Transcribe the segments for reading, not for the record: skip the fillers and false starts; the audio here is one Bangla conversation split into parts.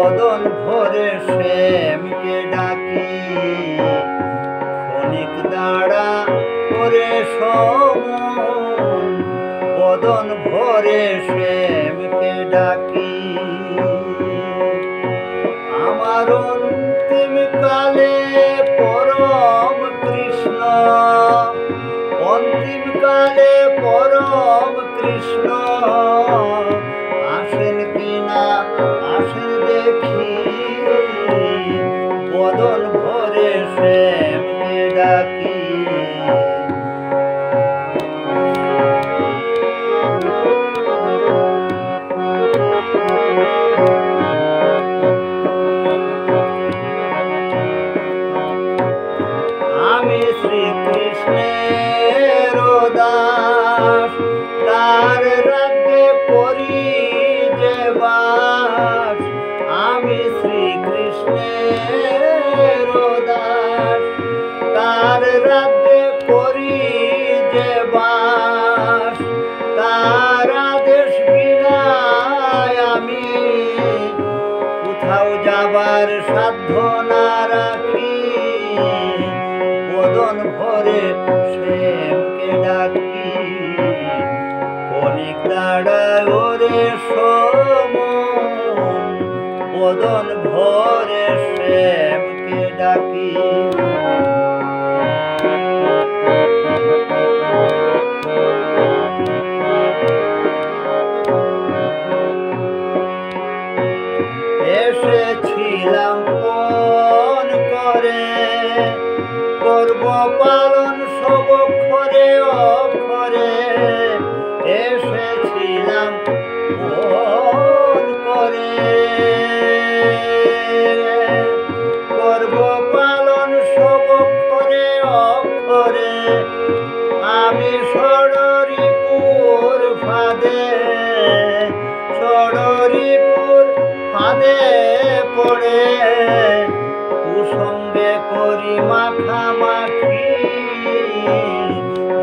বদন ভরে শ্যামকে ডাকি ক্ষণিক দাঁড়া করে সমন বদন ভরে শ্যামকে ডাকি আমার অন্তিম কালে পরম কৃষ্ণ অন্তিম কালে পরম কৃষ্ণ আসেন কিনা আসেন দেখি বদন ভরে শ্যামকে ডাকি আমি শ্রীকৃষ্ণের দাস তার রাজ্যে করি যে বাস আমি শ্রীকৃষ্ণের দাস তার রাজ্যে করি যে বাস তার আদেশ বিনা আমি কোথাও যাবার সাধ্য না রাখি বদন ভরে শ্যামকে ডাকি ক্ষণিক দাঁড়ায় ওরে সমন বদন ভরে শ্যামকে ডাকি এসেছিলাম কোন করে করব পালন সব অক্ষরে অক্ষরে এসেছিলাম কোন করে করব পালন সব অক্ষরে অক্ষরে আমি ষড়রিপুর ফাঁদে ষড়রিপুর ফাঁদে পড়ে কুসঙ্গে করি মাখামাখি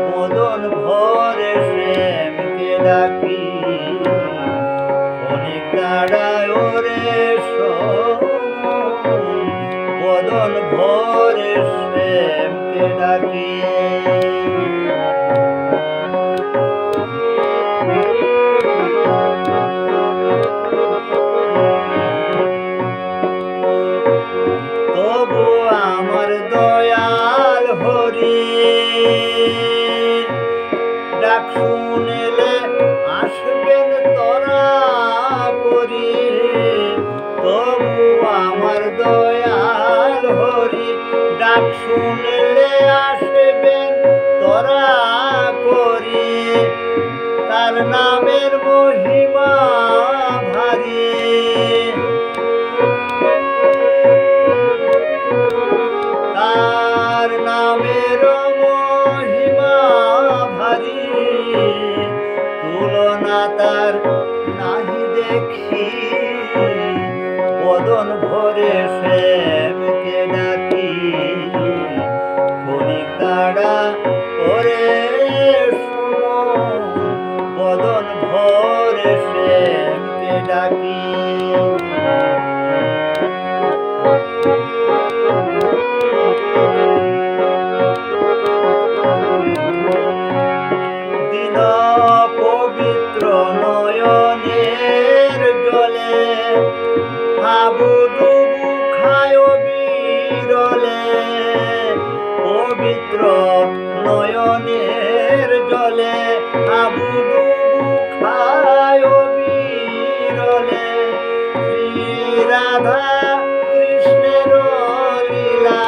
বদন ভরে শ্যামকে ডাকি ক্ষণিক দাঁড়ায় ওরে সমন বদন ভরে শ্যামকে ডাকি ডাক শুনেলে আসবেন তরা করি তবু আমার দয়াল হরি ডাক শুনেলে আসবেন তরা করি তার নামের মহিমা ভারী তার নামের মহিমা ভারী তুলনা তার নাহি দেখি বদন ভরে শ্যামকে ডাকি ক্ষণিক দাঁড়া করে সমন বদন ভরে শ্যামকে ডাকি দিন পবিত্র নয়নের জলে হাবুডুবু খায় বিরলে পবিত্র নয়নের জলে হাবুডুবু খায় বিরলে শ্রী রাধা কৃষ্ণের লীলা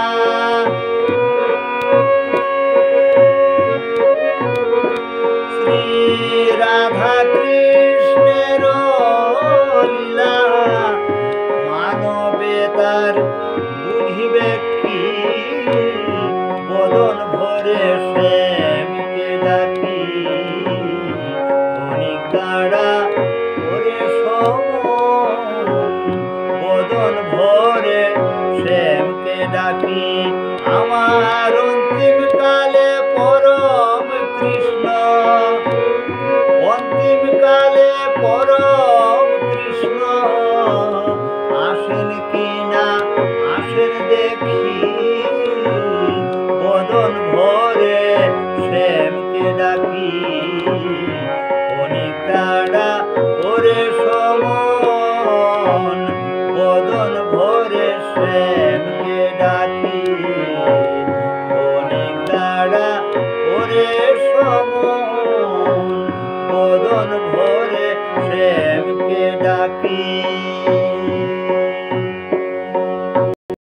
শ্রী রাধা কৃষ্ণের লীলা মানবে তার বুঝিবে কি বদন ভরে শ্যামকে ডাকি ক্ষণিক দাঁড়া করে সমন বদন ভরে শ্যামকে ডাকি আমার অন্তিম কালে পরম কৃষ্ণ অন্তিম কালে পরম কৃষ্ণ আসে শ্যামকে ডাকি অনেক তাড়া ওরে সময়